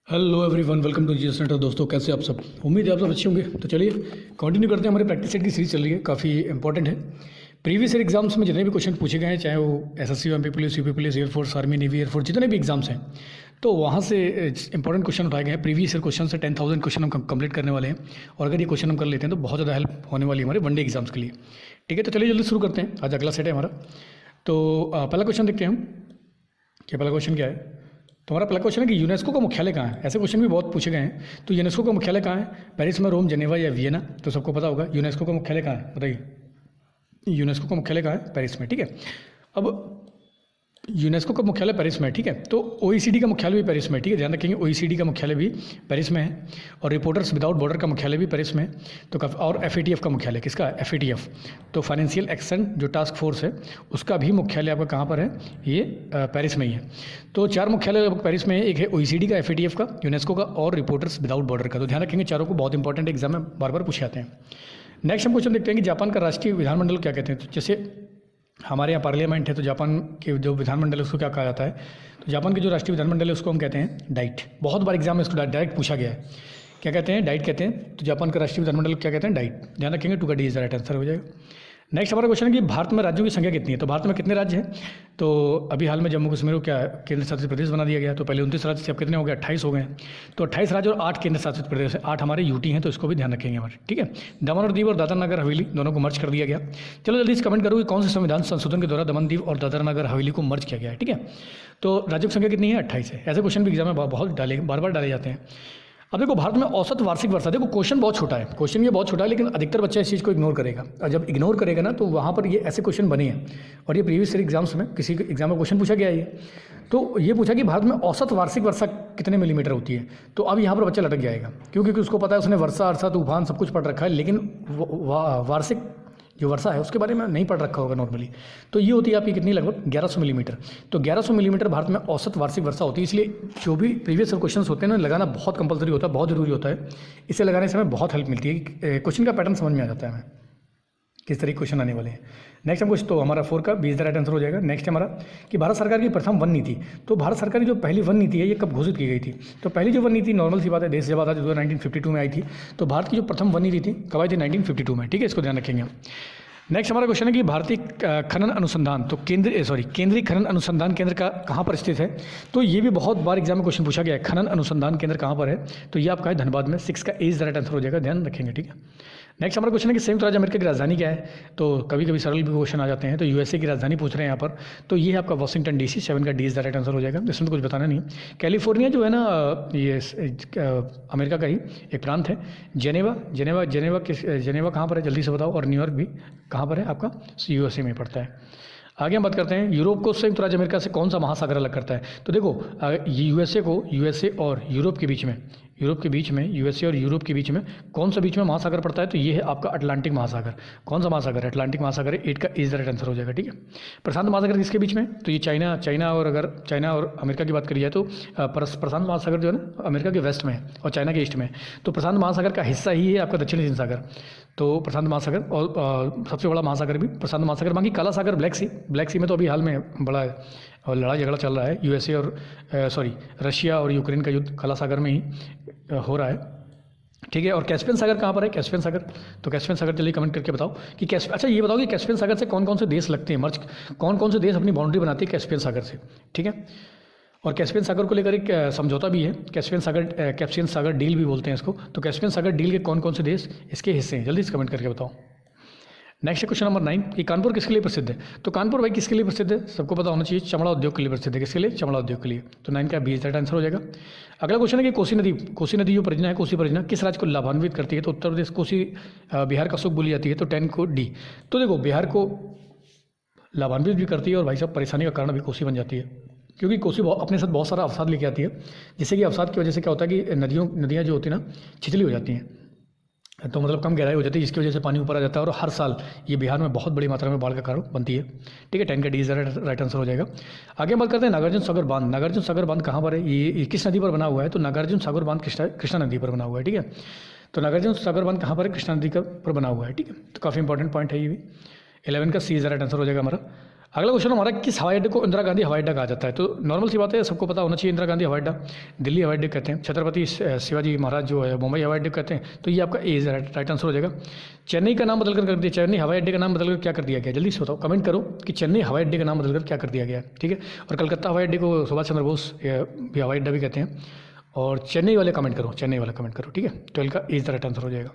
Hello everyone, welcome to GS centre. दोस्तों, कैसे आप सब? उम्मीद है आप सब अच्छे होंगे। तो चलिए कंटिन्यू करते हैं। हमारी प्रैक्टिस सेट की सीरीज चल रही है, काफ़ी इंपॉर्टेंट है। प्रीवियस ईयर एग्जाम्स में जितने भी क्वेश्चन पूछे गए हैं, चाहे वो SSC, MP police, UP police, air force, army, navy, air force, जितने भी एग्जाम्स हैं, तो वहाँ से इंपॉर्टेंट क्वेश्चन उठाए गए हैं। प्रीवियस ईयर क्वेश्चन से 10,000 क्वेश्चन हम कंप्लीट करने वाले हैं, और अगर ये क्वेश्चन हम कर लेते हैं तो बहुत ज़्यादा हेल्प होने वाली है हमारे वनडे एग्जाम्स के लिए। ठीक है, तो चलिए जल्दी शुरू करते हैं। आज अगला सेट है हमारा। तो पहला क्वेश्चन देखते हैं हम कि पहला क्वेश्चन क्या है। तो हमारा पहला क्वेश्चन है कि यूनेस्को का मुख्यालय कहाँ है। ऐसे क्वेश्चन भी बहुत पूछे गए हैं। तो यूनेस्को का मुख्यालय कहाँ है? पेरिस में, रोम, जेनेवा या वियना? तो सबको पता होगा यूनेस्को का मुख्यालय कहाँ है, बताइए। यूनेस्को का मुख्यालय कहाँ है? पेरिस में। ठीक है, अब यूनेस्को का मुख्यालय पेरिस में है। ठीक है, तो ओईसीडी का मुख्यालय भी पेरिस में है। ठीक है, ध्यान रखेंगे ओईसीडी का मुख्यालय भी पेरिस में है, और रिपोर्टर्स विदाउट बॉर्डर का मुख्यालय भी पेरिस में है। तो और एफएटीएफ का मुख्यालय किसका है? एफएटीएफ, तो फाइनेंशियल एक्शन जो टास्क फोर्स है, उसका भी मुख्यालय आपका कहाँ पर है? ये पेरिस में ही है। तो चार मुख्यालय पेरिस में है। एक है ओईसीडी का, एफएटीएफ का, यूनेस्को का और रिपोर्टर्स विदाउट बॉर्डर का। तो ध्यान रखेंगे, चारों को बहुत इंपॉर्टेंट एग्जाम में बार बार पूछे जाते हैं। नेक्स्ट हम क्वेश्चन देखते हैं कि जापान का राष्ट्रीय विधानमंडल क्या कहते हैं। तो जैसे हमारे यहाँ पार्लियामेंट है, तो जापान के जो विधानमंडल है उसको क्या कहा जाता है? तो जापान के जो राष्ट्रीय विधानमंडल है उसको हम कहते हैं डाइट। बहुत बार एग्जाम में इसको डायरेक्ट पूछा गया है। क्या कहते हैं? डाइट कहते हैं। तो जापान का राष्ट्रीय विधानमंडल क्या कहते हैं? डाइट। ध्यान रखेंगे, टू का D is the right answer हो जाएगा। नेक्स्ट हमारा क्वेश्चन है कि भारत में राज्यों की संख्या कितनी है। तो भारत में कितने राज्य हैं? तो अभी हाल में जम्मू कश्मीर को क्या केंद्र शासित प्रदेश बना दिया गया। तो पहले 29 राज्य से अब कितने हो गए? 28 हो गए हैं। तो 28 राज्य और 8 केंद्र शासित प्रदेश है, 8 हमारे यूटी हैं। तो इसको भी ध्यान रखेंगे हमारे। ठीक है, दमन और दीव और दादरा नगर हवेली दोनों को मर्ज कर दिया गया। चलो जल्दी से कमेंट करो कि कौन से संविधान संशोधन के द्वारा दमन, दीव और दादरा नगर हवेली को मर्ज किया गया है। ठीक है, तो राज्यों की संख्या कितनी है? 28 है। ऐसे क्वेश्चन भी एग्जाम में बहुत बार बार डाले जाते हैं। अब देखो, भारत में औसत वार्षिक वर्षा, देखो क्वेश्चन बहुत छोटा है, क्वेश्चन ये बहुत छोटा है, लेकिन अधिकतर बच्चा इस चीज़ को इग्नोर करेगा। और जब इग्नोर करेगा ना, तो वहाँ पर ये ऐसे क्वेश्चन बने हैं, और ये प्रीवियस ईयर एग्जाम्स में किसी एग्जाम में क्वेश्चन पूछा गया है ये। तो ये पूछा कि भारत में औसत वार्षिक वर्षा कितने मिलीमीटर होती है। तो अब यहाँ पर बच्चा लटक जाएगा, क्योंकि उसको पता है, उसने वर्षा, अर्षा, तूफान सब कुछ पढ़ रखा है, लेकिन वार्षिक जो वर्षा है उसके बारे में नहीं पढ़ रखा होगा नॉर्मली। तो ये होती है आपकी कितनी? लगभग 1100 मिलीमीटर। तो 1100 मिलीमीटर भारत में औसत वार्षिक वर्षा होती है। इसलिए जो भी प्रीवियस क्वेश्चन होते हैं ना, लगाना बहुत कंपलसरी होता है, बहुत जरूरी होता है। इसे लगाने से हमें बहुत हेल्प मिलती है, क्वेश्चन का पैटर्न समझ में आ जाता है हमें किस तरीके क्वेश्चन आने वाले हैं। नेक्स्ट हम क्वेश्चन, तो हमारा 4 का 20 द राइट आंसर हो जाएगा। नेक्स्ट हमारा कि भारत सरकार की प्रथम वन नीति। तो भारत सरकार की जो पहली वन नीति है, ये कब घोषित की गई थी? तो पहली जो वन नीति, नॉर्मल सी बात है, देश जब आज़ाद हुआ 1952 में आई थी। तो भारत की जो प्रथम वन नीति थी कब आई थी? 1952 में। ठीक है, इसको ध्यान रखेंगे हम। नेक्स्ट हमारा क्वेश्चन है कि भारतीय खनन अनुसंधान, तो केंद्रीय खनन अनुसंधान केंद्र का कहाँ पर स्थित है। तो ये भी बहुत बार एग्जाम में क्वेश्चन पूछा गया है, खनन अनुसंधान केंद्र कहाँ पर है। तो ये आपका है धनबाद में। 6 का एज द राइट आंसर हो जाएगा, ध्यान रखेंगे। ठीक है, नेक्स्ट हमारा क्वेश्चन है कि संयुक्त राज्य अमेरिका की राजधानी क्या है। तो कभी कभी सरल भी क्वेश्चन आ जाते हैं। तो यूएसए की राजधानी पूछ रहे हैं यहाँ पर। तो ये है आपका वाशिंगटन डीसी। 7 का D is the right answer हो जाएगा। इसमें तो कुछ बताना नहीं है। कैलिफोर्निया जो है ना, ये अमेरिका का ही एक प्रांत है। जेनेवा कहाँ पर है? जल्दी से बताओ। और न्यूयॉर्क भी कहाँ पर है? आपका यूएसए में पड़ता है। आगे हम बात करते हैं, यूरोप को संयुक्त राज्य अमेरिका से कौन सा महासागर अलग करता है। तो देखो, यूएसए और यूरोप के बीच में, यूएसए और यूरोप के बीच में कौन सा बीच में महासागर पड़ता है? तो ये है आपका अटलांटिक महासागर। कौन सा महासागर है? अटलांटिक महासागर है। 8 का इज द राइट आंसर हो जाएगा। ठीक है, प्रशांत महासागर किसके बीच में? तो ये चाइना और अगर चाइना और अमेरिका की बात करी जाए तो प्रशांत महासागर जो है ना, अमेरिका के वेस्ट में है और चाइना के ईस्ट में है। तो प्रशांत महासागर का हिस्सा ही है आपका दक्षिणी हिंद सागर। तो प्रशांत महासागर, और सबसे बड़ा महासागर भी प्रशांत महासागर। बाकी काला सागर, ब्लैक सी में तो अभी हाल में बड़ा और लड़ाई झगड़ा चल रहा है। यूएसए और रशिया और यूक्रेन का युद्ध काला सागर में ही हो रहा है। ठीक है, और कैस्पियन सागर कहाँ पर है? कैस्पियन सागर, तो कैस्पियन सागर चलिए कमेंट करके बताओ कि अच्छा ये बताओ कि कैस्पियन सागर से कौन कौन से देश लगते हैं मर्ज, कौन कौन से देश अपनी बाउंड्री बनाते हैं कैस्पियन सागर से। ठीक है, और कैस्पियन सागर को लेकर एक समझौता भी है, कैस्पियन सागर डील भी बोलते हैं इसको। तो कैस्पियन सागर डील के कौन कौन से देश इसके हिस्से हैं? जल्दी से कमेंट करके बताओ। नेक्स्ट क्वेश्चन नंबर 9 कि कानपुर किसके लिए प्रसिद्ध है। तो कानपुर भाई किसके लिए प्रसिद्ध है? सबको पता होना चाहिए, चमड़ा उद्योग के लिए प्रसिद्ध है। किसके लिए? चमड़ा उद्योग के लिए। तो 9 का 20 राइट आंसर हो जाएगा। अगला क्वेश्चन है कि कोसी नदी जो परियोजना है, कोसी परियोजना किस राज्य को लाभान्वित करती है। तो उत्तर प्रदेश, कोसी बिहार का सुख बोली जाती है। तो 10 को डी। तो देखो, बिहार को लाभान्वित भी करती है, और भाई साहब परेशानी का कारण भी कोसी बन जाती है, क्योंकि कोसी अपने साथ बहुत सारा अवसाद लेके आती है, जिससे कि अवसाद की वजह से क्या होता है कि नदियाँ जो होती है ना, छिछली हो जाती हैं। तो मतलब कम गहराई हो जाती है, जिसकी वजह से पानी ऊपर आ जाता है, और हर साल ये बिहार में बहुत बड़ी मात्रा में बाढ़ का कारण बनती है। ठीक है, 10 का डी इज राइट आंसर हो जाएगा। आगे हम बात करते हैं नागार्जुन सागर बांध। नागार्जुन सागर बांध कहाँ पर है? ये किस नदी पर बना हुआ है? तो नागार्जुन सागर बांध कृष्णा नदी पर बना हुआ है। ठीक है, तो नागार्जुन सागर बांध कहाँ पर है? कृष्णा नदी पर बना हुआ है। ठीक है, तो काफ़ी इंपॉर्टेंट पॉइंट है ये भी। 11 का सी इज राइट आंसर हो जाएगा हमारा। अगला क्वेश्चन हमारा, किस हवाई अड्डे को इंदिरा गांधी हवाई अड्डा कहा जाता है? तो नॉर्मल सी बात है, सबको पता होना चाहिए, इंदिरा गांधी हवाई अड्डा दिल्ली हवाई अड्डे कहते हैं, छत्रपति शिवाजी महाराज जो है मुंबई हवाई अड्डे कहते हैं। तो ये आपका ए इज राइट आंसर हो जाएगा। चेन्नई का नाम बदलकर कर दिया, चेन्नई हवाई अड्डे का नाम बदलकर क्या कर दिया गया? जल्दी से बताओ, कमेंट करो कि चेन्नई हवाई अड्डे का नाम बदलकर क्या कर दिया गया, ठीक है। और कलकत्ता हवाई अड्डे को सुभाष चंद्र बोस भी हवाई अड्डा भी कहते हैं। और चेन्नई वाले कमेंट करो, चेन्नई वाला कमेंट करो, ठीक है। 12 का ए इज द राइट आंसर हो जाएगा।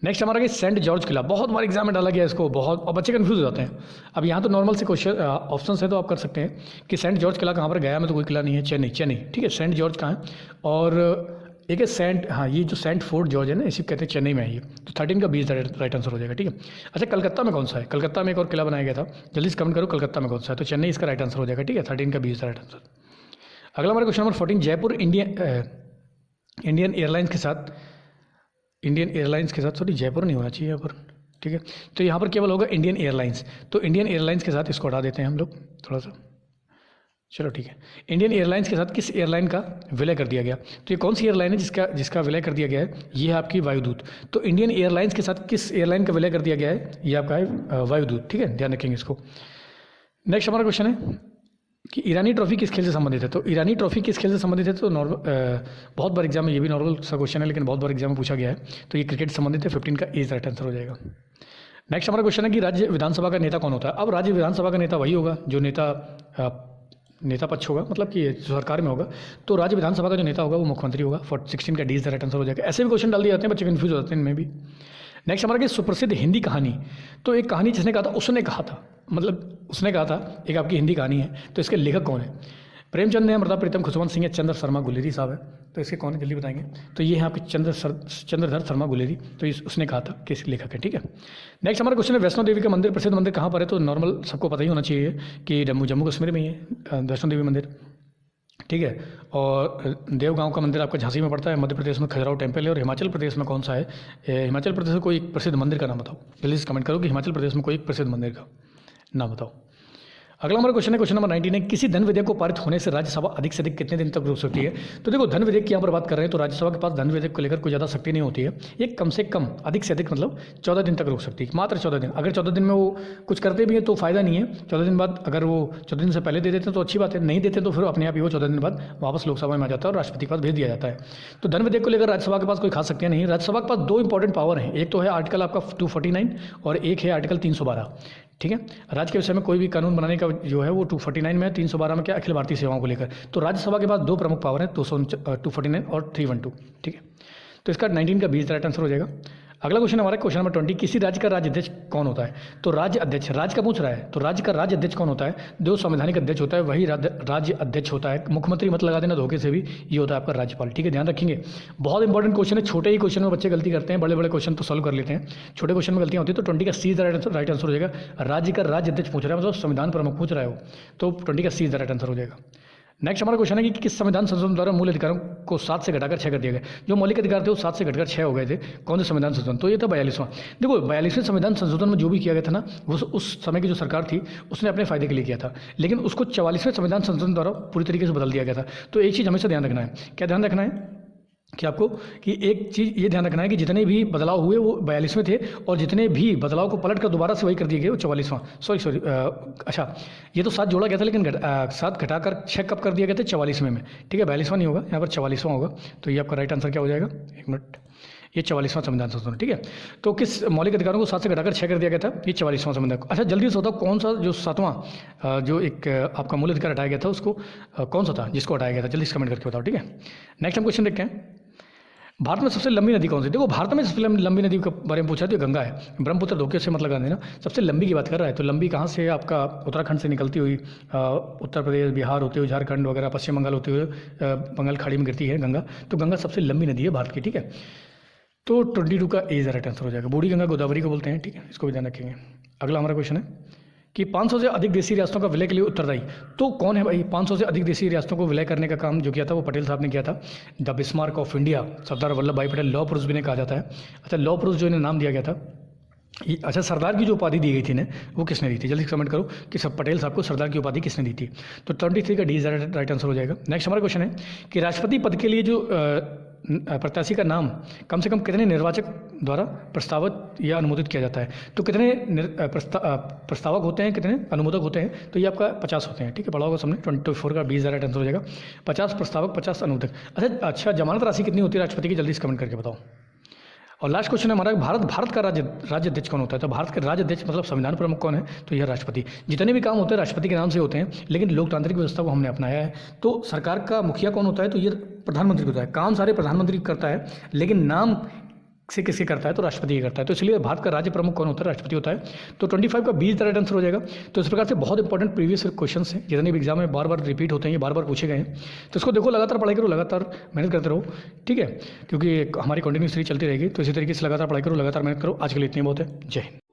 नेक्स्ट हमारा कि सेंट जॉर्ज किला, बहुत बार एग्जाम में डाला गया इसको, बहुत, और बच्चे कंफ्यूज हो जाते हैं। अब यहाँ तो नॉर्मल से क्वेश्चन ऑप्शन है, तो आप कर सकते हैं कि सेंट जॉर्ज किला कहाँ पर, गया में तो कोई किला नहीं है, चेन्नई, चेन्नई, ठीक है। सेंट जॉर्ज कहाँ है? और एक है सेंट, हाँ ये जो सेंट फोर्ट जॉर्ज है ना, इसी कहते हैं, चेन्नई में है ये। तो 13 का 20 राइट आंसर हो जाएगा, ठीक है। अच्छा, कलकत्ता में कौन सा है? कलकत्ता में एक और किला बनाया गया था, जल्दी से कमेंट करो कलकत्ता में कौन सा है। तो चेन्नई इसका राइट आंसर हो जाएगा, ठीक है। 13 का 20 राइट आंसर। अगला हमारा question number 14, Jaipur Indian airlines के साथ, सॉरी जयपुर नहीं होना चाहिए यहाँ पर, ठीक है। तो यहाँ पर केवल होगा इंडियन एयरलाइंस। तो इंडियन एयरलाइंस के साथ इसको हटा देते हैं हम लोग थोड़ा सा, चलो ठीक है। इंडियन एयरलाइंस के साथ किस एयरलाइन का विलय कर दिया गया? तो ये कौन सी एयरलाइन है जिसका विलय कर दिया गया है? ये है आपकी वायुदूत। तो इंडियन एयरलाइंस के साथ किस एयरलाइन का विलय कर दिया गया है? ये आपका है वायुदूत, ठीक है, ध्यान रखेंगे इसको। नेक्स्ट हमारा क्वेश्चन है कि ईरानी ट्रॉफी किस खेल से संबंधित है? तो ईरानी ट्रॉफी किस खेल से संबंधित है? तो बहुत बार एग्जाम में, ये भी नॉर्मल सा क्वेश्चन है लेकिन बहुत बार एग्जाम में पूछा गया है। तो ये क्रिकेट से संबंधित है, 15 का इज राइट आंसर हो जाएगा। नेक्स्ट हमारा क्वेश्चन है कि राज्य विधानसभा का नेता कौन होता है? अब राज्य विधानसभा का नेता वही होगा जो नेता पक्ष होगा, मतलब कि जो सरकार में होगा। तो राज्य विधानसभा का जो नेता होगा वो मुख्यमंत्री होगा। 16 का डी इज राइट आंसर हो जाएगा। ऐसे भी क्वेश्चन डाल दिए जाते हैं, बच्चे कन्फ्यूज हो जाते हैं इनमें भी। नेक्स्ट हमारा कि सुप्रसिद्ध हिंदी कहानी, तो एक कहानी जिसने कहा था, उसने कहा था, मतलब उसने कहा था, एक आपकी हिंदी कहानी है, तो इसके लेखक कौन है? प्रेमचंद है, अमृता प्रीतम, खुशवंत सिंह है, चंद्र शर्मा गुलेरी साहब है। तो इसके कौन है, जल्दी बताएंगे। तो ये है आपके चंद्रधर शर्मा गुलेरी। तो उसने कहा था कि इसके लेखक है, ठीक है। नेक्स्ट हमारा क्वेश्चन है, वैष्णो देवी का मंदिर, प्रसिद्ध मंदिर कहाँ पर है? तो नॉर्मल सबको पता ही होना चाहिए कि जम्मू कश्मीर में ही है वैष्णो देवी मंदिर, ठीक है। और देवगांव का मंदिर आपका झांसी में पड़ता है, मध्य प्रदेश में खजुराहो टेम्पल है। और हिमाचल प्रदेश में कौन सा है? हिमाचल प्रदेश में कोई एक प्रसिद्ध मंदिर का नाम बताओ, जल्दी से कमेंट करो कि हिमाचल प्रदेश में कोई एक प्रसिद्ध मंदिर का नाम बताओ। अगला हमारा क्वेश्चन है, क्वेश्चन नंबर 19 है, किसी धन विधेयक को पारित होने से राज्यसभा अधिक से अधिक कितने दिन तक रुक सकती है? तो देखो, धन विधेयक की यहाँ पर बात कर रहे हैं, तो राज्यसभा के पास धन विधेयक को लेकर कोई ज़्यादा शक्ति नहीं होती है। ये कम से कम, अधिक से अधिक मतलब 14 दिन तक रुक सकती है, मात्र 14 दिन। अगर 14 दिन में वो कुछ करते भी हैं तो फ़ायदा नहीं है। 14 दिन बाद अगर वो 14 दिन से पहले दे देते हैं तो अच्छी बात है, नहीं देते तो फिर अपने आप ही वो 14 दिन बाद वापस लोकसभा में आ जाता है और राष्ट्रपति के पास भेज दिया जाता है। तो धन विधेयक को लेकर राज्यसभा के पास कोई खास शक्तियाँ नहीं है। राज्यसभा के पास 2 इंपॉर्टेंट पावर हैं, एक तो है आर्टिकल आपका 249 और एक है आर्टिकल 312, ठीक है। राज्य के विषय में कोई भी कानून बनाने का जो है वो 249 में है, 312 में क्या, अखिल भारतीय सेवाओं को लेकर। तो राज्यसभा के पास 2 प्रमुख पावर हैं, 249 और 312, ठीक है। तो इसका 19 का 20 राइट आंसर हो जाएगा। अगला क्वेश्चन हमारा क्वेश्चन नंबर 20, किसी राज्य का राज्य अध्यक्ष कौन होता है? तो राज्य अध्यक्ष, राज्य का पूछ रहा है, तो राज्य का राज्य अध्यक्ष कौन होता है? जो संवैधानिक अध्यक्ष होता है वही राज्य अध्यक्ष होता है। मुख्यमंत्री मत लगा देना धोखे से भी, ये होता है आपका राज्यपाल, ठीक है, ध्यान रखेंगे। बहुत इंपॉर्टेंट क्वेश्चन है, छोटे ही क्वेश्चन में बच्चे गलती करते हैं, बड़े बड़े क्वेश्चन तो सॉल्व कर लेते हैं, छोटे क्वेश्चन में गलतियाँ होती है। तो 20 का सी राइट आंसर हो जाएगा। राज्य का राज्य अध्यक्ष पूछ रहा है, मतलब संविधान प्रमुख पूछ रहा है वो, तो 20 का सी राइट आंसर हो जाएगा। नेक्स्ट हमारा क्वेश्चन है कि किस संविधान संशोधन द्वारा मूल अधिकारों को 7 से घटाकर 6 कर दिया गया? जो मौलिक अधिकार थे वो 7 से घटकर 6 हो गए थे। कौन से संविधान संशोधन? तो ये था 42वां। देखो, 42वें संविधान संशोधन में जो भी किया गया था ना, वो उस समय की जो सरकार थी उसने अपने फायदे के लिए किया था, लेकिन उसको 44वें संविधान संशोधन द्वारा पूरी तरीके से बदल दिया गया था। तो एक चीज़ हमेशा ध्यान रखना है, क्या ध्यान रखना है कि आपको, कि एक चीज़ ये ध्यान रखना है कि जितने भी बदलाव हुए वो 42वें थे, और जितने भी बदलाव को पलट कर दोबारा से वही कर दिए गए वो 44वां। सॉरी अच्छा, ये तो 7 जोड़ा गया था, लेकिन 7 घटाकर 6 कब कर दिया गया था? 44वें में, ठीक है। 42वां नहीं होगा, यहाँ पर 44वां होगा। तो ये आपका राइट आंसर क्या हो जाएगा? 1 मिनट, ये 44वां संविधान संशोधन, ठीक है। तो किस मौलिक अधिकारों को 7 से घटाकर 6 कर दिया गया था? ये 44वां संविधान। अच्छा, जल्दी से बताओ कौन सा जो 7वां जो एक आपका मूल अधिकार हटाया गया था, उसको कौन सा था जिसको हटाया गया था? जल्दी से कमेंट करके बताओ, ठीक है। नेक्स्ट हम क्वेश्चन देखते हैं, भारत में सबसे लंबी नदी कौन सी? देखो, भारत में सबसे लंबी नदी के बारे में पूछा तो गंगा है। ब्रह्मपुत्र धोखे से मत लगा देना, सबसे लंबी की बात कर रहा है। तो लंबी कहाँ से? आपका उत्तराखंड से निकलती हुई उत्तर प्रदेश, बिहार होते हुए, झारखंड वगैरह, पश्चिम बंगाल होते हुए बंगाल खाड़ी में गिरती है गंगा। तो गंगा सबसे लंबी नदी है भारत की, ठीक है। तो 22 का ए राइट आंसर हो जाएगा। बूढ़ी गंगा गोदावरी को बोलते हैं, ठीक है, इसको भी ध्यान रखेंगे। अगला हमारा क्वेश्चन है कि 500 से अधिक देशी रियासतों का विलय के लिए उत्तरदायी तो कौन है भाई? 500 से अधिक देशी रियासतों को विलय करने का काम जो किया था वो पटेल साहब ने किया था। The Bismarck of India, Sardar Vallabh भाई पटेल, लौह पुरुष भी ने कहा जाता है। अच्छा, लौह पुरुष जो इन्हें नाम दिया गया था अच्छा, सरदार की जो उपाधि दी गई थी ना, वो किसने दी थी? जल्दी कमेंट करो कि सब पटेल साहब को सरदार की उपाधि किसने दी थी। तो 23 का डी इज राइट आंसर हो जाएगा। नेक्स्ट हमारा क्वेश्चन है कि राष्ट्रपति पद के लिए जो प्रत्याशी का नाम कम से कम कितने निर्वाचक द्वारा प्रस्तावित या अनुमोदित किया जाता है? तो कितने प्रस्तावक होते हैं, कितने अनुमोदक होते हैं? तो ये आपका 50 होते हैं। ठीक है, पढ़ा होगा सबने। 24 का 20 राइट आंसर हो जाएगा। 50 प्रस्तावक, 50 अनुमोदक। अच्छा, जमानत राशि कितनी होती है राष्ट्रपति की? जल्दी से कमेंट करके बताओ। और लास्ट क्वेश्चन है हमारा, भारत का राज्याध्यक्ष कौन होता है? तो भारत का राज्याध्यक्ष मतलब संविधान प्रमुख कौन है? तो यह राष्ट्रपति। जितने भी काम होते हैं राष्ट्रपति के नाम से होते हैं, लेकिन लोकतांत्रिक व्यवस्था को हमने अपनाया है। तो सरकार का मुखिया कौन होता है? तो ये प्रधानमंत्री होता है। काम सारे प्रधानमंत्री करता है, लेकिन नाम से किसके करता है? तो राष्ट्रपति ही करता है। तो इसलिए भारत का राज्य प्रमुख कौन होता है? राष्ट्रपति होता है। तो 25 का 20 राइट आंसर हो जाएगा। तो इस प्रकार से बहुत इंपॉर्टेंट प्रीवियस क्वेश्चन हैं, जितने भी एग्जाम में बार बार रिपीट होते हैं, ये बार बार पूछे गए हैं। तो इसको देखो, लगातार पढ़ाई करो, लगातार मेहनत करते रहो। ठीक है, क्योंकि हमारी कंटिन्यू सीरीज चलती रहेगी। तो इसी तरीके से लगातार पढ़ाई करो, लगातार मेहनत करो। आज के लिए इतनी बहुत है। जय हिंद।